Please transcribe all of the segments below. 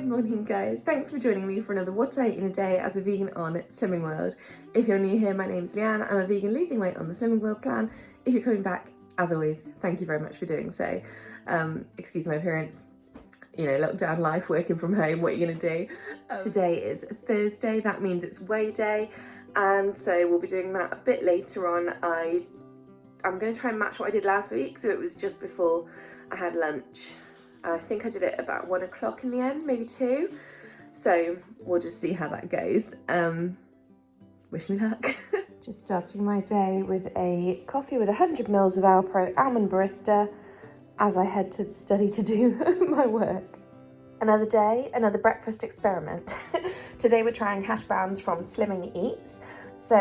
morning guys, thanks for joining me for another What I Eat in a Day as a vegan on Slimming World. If you're new here, my name's Leanne. I'm a vegan losing weight on the Slimming World plan. If you're coming back, as always, thank you very much for doing so. Excuse my appearance, you know, lockdown life, working from home, what are you gonna do? Today is Thursday, that means it's weigh day, and so we'll be doing that a bit later on. I'm gonna try and match what I did last week, so it was just before I had lunch. I think I did it about 1 o'clock in the end, maybe 2. So we'll just see how that goes. Wish me luck. Just starting my day with a coffee with 100 mils of Alpro almond barista as I head to the study to do my work. Another day, another breakfast experiment. Today we're trying hash browns from Slimming Eats. So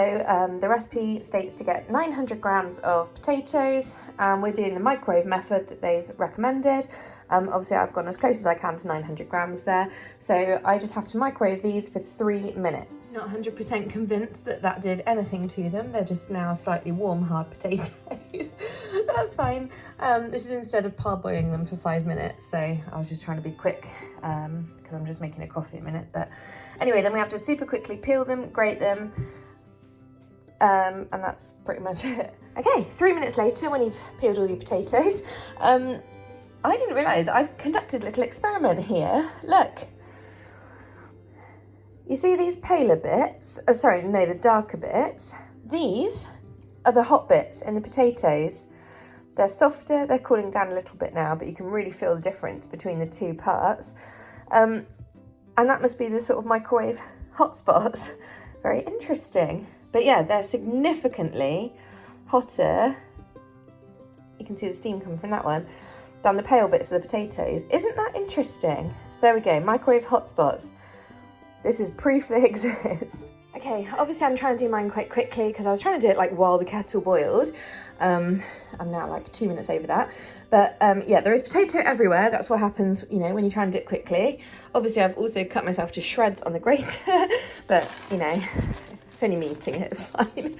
the recipe states to get 900 grams of potatoes. We're doing the microwave method that they've recommended. Obviously I've gone as close as I can to 900 grams there. So I just have to microwave these for 3 minutes. Not 100% convinced that that did anything to them. They're just now slightly warm, hard potatoes. But that's fine. This is instead of parboiling them for 5 minutes. So I was just trying to be quick because I'm just making a coffee in a minute. But anyway, then we have to super quickly peel them, grate them. And that's pretty much it. Okay, 3 minutes later, when you've peeled all your potatoes, I didn't realise I've conducted a little experiment here. Look. You see these paler bits? Oh, sorry, no, the darker bits. These are the hot bits in the potatoes. They're softer, they're cooling down a little bit now, but you can really feel the difference between the two parts. And that must be the sort of microwave hot spots. Very interesting. But yeah, they're significantly hotter. You can see the steam coming from that one than the pale bits of the potatoes. Isn't that interesting? So there we go, microwave hotspots. This is proof they exist. Okay, obviously I'm trying to do mine quite quickly because I was trying to do it like while the kettle boiled. I'm now like 2 minutes over that. But yeah, there is potato everywhere. That's what happens, you know, when you try and do it quickly. Obviously I've also cut myself to shreds on the grater, but you know, it's only me eating it, it's fine.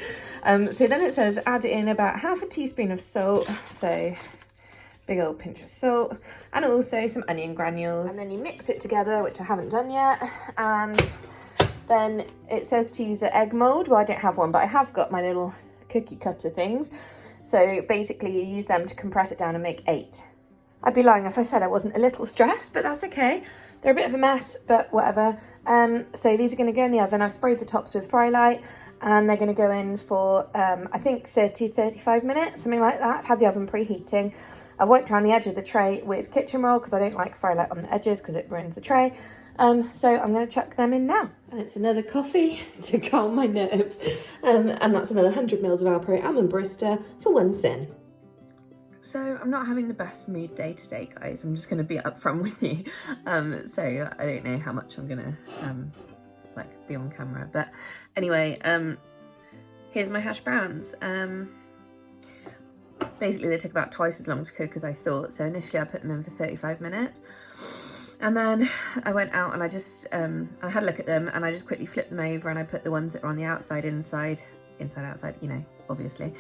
So then it says add in about half a teaspoon of salt. So big old pinch of salt, and also some onion granules. And then you mix it together, which I haven't done yet. And then it says to use an egg mold. Well, I don't have one, but I have got my little cookie cutter things. So basically you use them to compress it down and make 8. I'd be lying if I said I wasn't a little stressed, but that's okay. They're a bit of a mess, but whatever. So these are gonna go in the oven. I've sprayed the tops with fry light, and they're gonna go in for, I think 30-35 minutes, something like that. I've had the oven preheating. I've wiped around the edge of the tray with kitchen roll because I don't like fry light on the edges because it ruins the tray. So I'm going to chuck them in now. And it's another coffee to calm my nerves. And that's another 100 mils of Alpro almond barista for 1 sin. So I'm not having the best mood day today, guys. I'm just going to be upfront with you. So I don't know how much I'm going to like be on camera. But anyway, here's my hash browns. Basically they took about twice as long to cook as I thought. So initially I put them in for 35 minutes. And then I went out and I just, I had a look at them and I just quickly flipped them over and I put the ones that are on the outside, inside, outside, you know, obviously.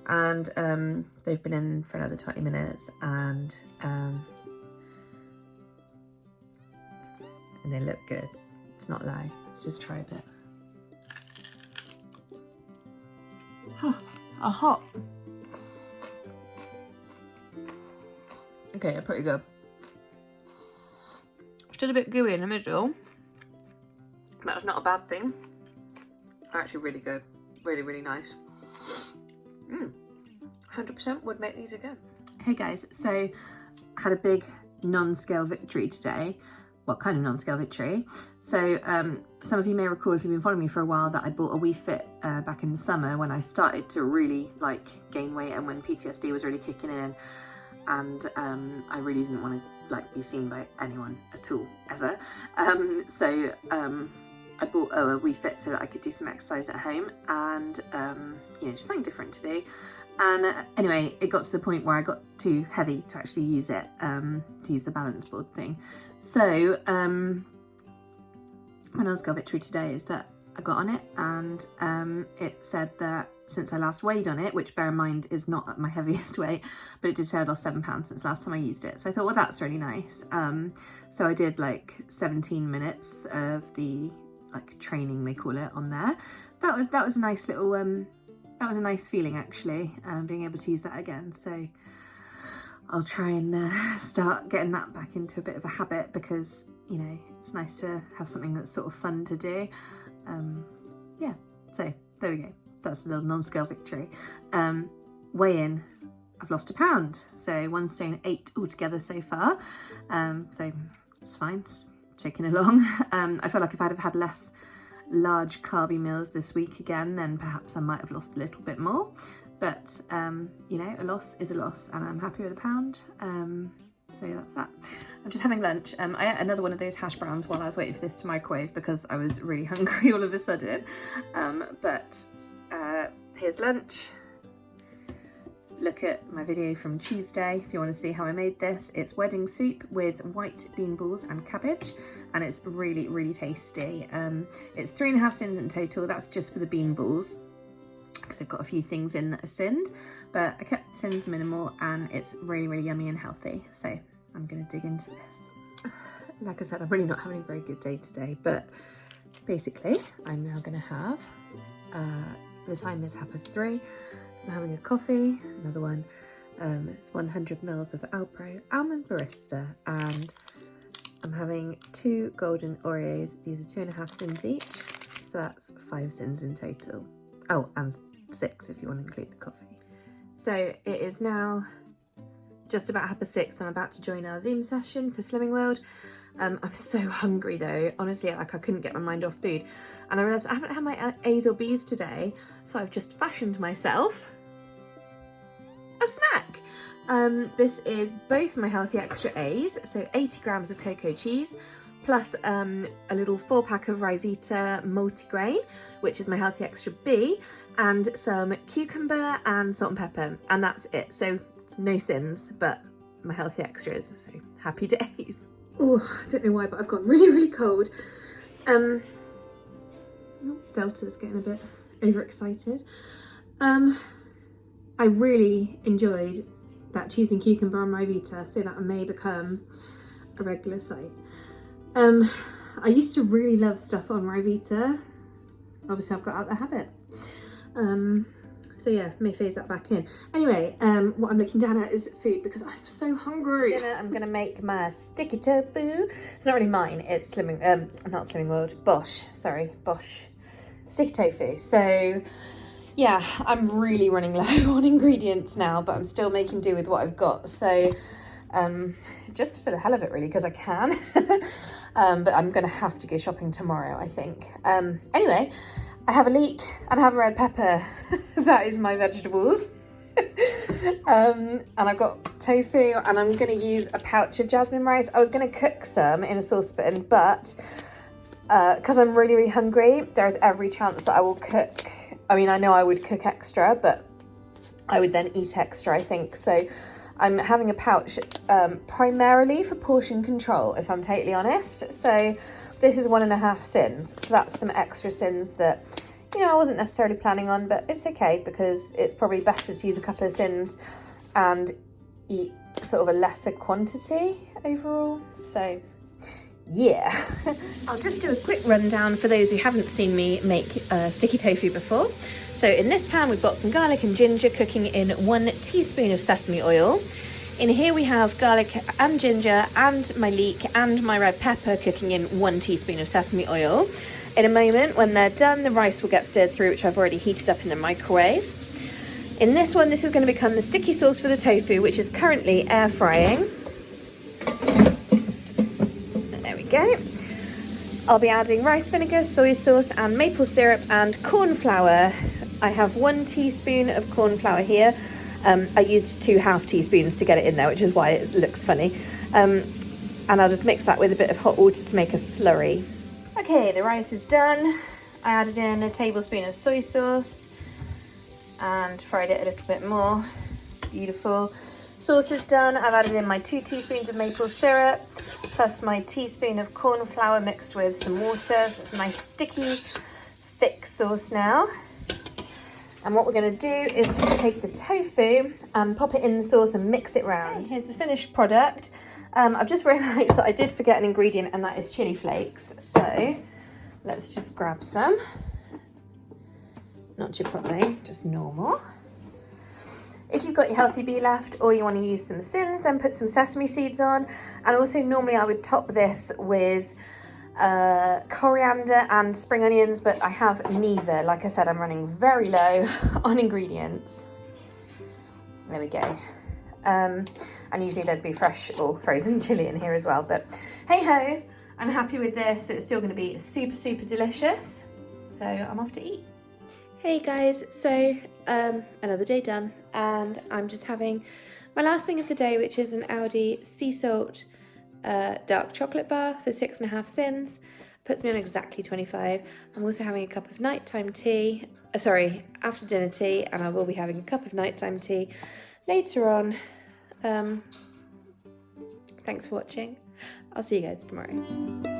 And they've been in for another 20 minutes and they look good. It's not lie. Let's just try a bit. Are hot. Okay, they're pretty good. Still a bit gooey in the middle, but that's not a bad thing. They're actually really good. Really, really nice. 100% would make these again. Hey guys, so I had a big non-scale victory today. Well, kind of non-scale victory. So some of you may recall, if you've been following me for a while, that I bought a Wii Fit back in the summer when I started to really like gain weight and when PTSD was really kicking in. And I really didn't want to like be seen by anyone at all, ever. So I bought a Wii Fit so that I could do some exercise at home and, you know, just something different to do. And anyway, it got to the point where I got too heavy to actually use it, to use the balance board thing. So my non-scale victory today is that I got on it and it said that since I last weighed on it, which bear in mind is not at my heaviest weight, but it did say I lost 7 pounds since last time I used it. So I thought, well, that's really nice. So I did like 17 minutes of the like training, they call it, on there. So that was a nice little, that was a nice feeling actually, being able to use that again. So I'll try and start getting that back into a bit of a habit, because, you know, it's nice to have something that's sort of fun to do. Yeah, so there we go. That's a little non-scale victory. Weigh in, I've lost £1 pound, so 1 stone 8 altogether so far. So it's fine, just ticking along. I feel like if I'd have had less large carby meals this week again, then perhaps I might have lost a little bit more. But you know, a loss is a loss, and I'm happy with £1 pound. So that's that. I'm just having lunch. I ate another one of those hash browns while I was waiting for this to microwave, because I was really hungry all of a sudden. But here's lunch. Look at my video from Tuesday if you want to see how I made this. It's wedding soup with white bean balls and cabbage, and it's really, really tasty. It's 3.5 sins in total. That's just for the bean balls, because they've got a few things in that are sinned, but I kept the sins minimal, and it's really, really yummy and healthy. So I'm going to dig into this. Like I said, I'm really not having a very good day today, but basically I'm now going to have, the time is 3:30. I'm having a coffee, another one. It's 100 mils of Alpro Almond Barista, and I'm having 2 golden Oreos. These are 2.5 sins each, so that's 5 sins in total. Oh, and 6 if you want to include the coffee. So it is now just about 6:30. I'm about to join our Zoom session for Slimming World. I'm so hungry though, honestly, like I couldn't get my mind off food. And I realised I haven't had my A's or B's today, so I've just fashioned myself a snack. This is both my Healthy Extra A's, so 80 grams of cocoa cheese, plus a little 4-pack of Ryvita multigrain, which is my Healthy Extra B, and some cucumber and salt and pepper, and that's it. So no sins, but my Healthy Extras, so happy days. Oh, I don't know why, but I've gone really, really cold. Oh, Delta's getting a bit overexcited. I really enjoyed that cheese and cucumber on Ryvita, so that may become a regular sight. I used to really love stuff on Ryvita. Obviously I've got out the habit. So yeah, may phase that back in. Anyway, what I'm looking down at is food, because I'm so hungry. For dinner, I'm gonna make my sticky tofu. It's not really mine, it's not Slimming World, Bosch, sorry, Bosch. Sticky tofu. So yeah, I'm really running low on ingredients now, but I'm still making do with what I've got. So just for the hell of it really, because I can. But I'm gonna have to go shopping tomorrow, I think. Anyway, I have a leek and I have a red pepper. That is my vegetables. And I've got tofu, and I'm going to use a pouch of jasmine rice. I was going to cook some in a saucepan, but because I'm really, really hungry, there's every chance that I will cook. I mean, I know I would cook extra, but I would then eat extra, I think. So I'm having a pouch primarily for portion control, if I'm totally honest. So this is 1.5 sins. So that's some extra sins that, you know, I wasn't necessarily planning on, but it's okay, because it's probably better to use a couple of sins and eat sort of a lesser quantity overall. So yeah. I'll just do a quick rundown for those who haven't seen me make sticky tofu before. So in this pan, we've got some garlic and ginger cooking in 1 teaspoon of sesame oil. In here we have garlic and ginger and my leek and my red pepper cooking in 1 teaspoon of sesame oil. In a moment, when they're done, the rice will get stirred through, which I've already heated up in the microwave. In this one, this is going to become the sticky sauce for the tofu, which is currently air frying. There we go. I'll be adding rice vinegar, soy sauce and maple syrup and corn flour. I have 1 teaspoon of corn flour here. I used 2 half teaspoons to get it in there, which is why it looks funny. And I'll just mix that with a bit of hot water to make a slurry. Okay, the rice is done. I added in a tablespoon of soy sauce and fried it a little bit more. Beautiful. Sauce is done. I've added in my 2 teaspoons of maple syrup, plus my teaspoon of corn flour mixed with some water. So it's a nice sticky, thick sauce now. And what we're going to do is just take the tofu and pop it in the sauce and mix it round. Here's the finished product. I've just realised that I did forget an ingredient, and that is chili flakes. So let's just grab some. Not chipotle, just normal. If you've got your healthy bee left or you want to use some sins, then put some sesame seeds on. And also normally I would top this with coriander and spring onions, but I have neither. Like I said, I'm running very low on ingredients. There we go. And usually there'd be fresh or frozen chili in here as well, but hey ho, I'm happy with this. It's still going to be super, super delicious. So I'm off to eat. Hey guys, so another day done, and I'm just having my last thing of the day, which is an Aldi sea salt dark chocolate bar for 6.5 cents. Puts me on exactly 25. I'm also having a cup of nighttime tea, after dinner tea, and I will be having a cup of nighttime tea later on. Thanks for watching. I'll see you guys tomorrow.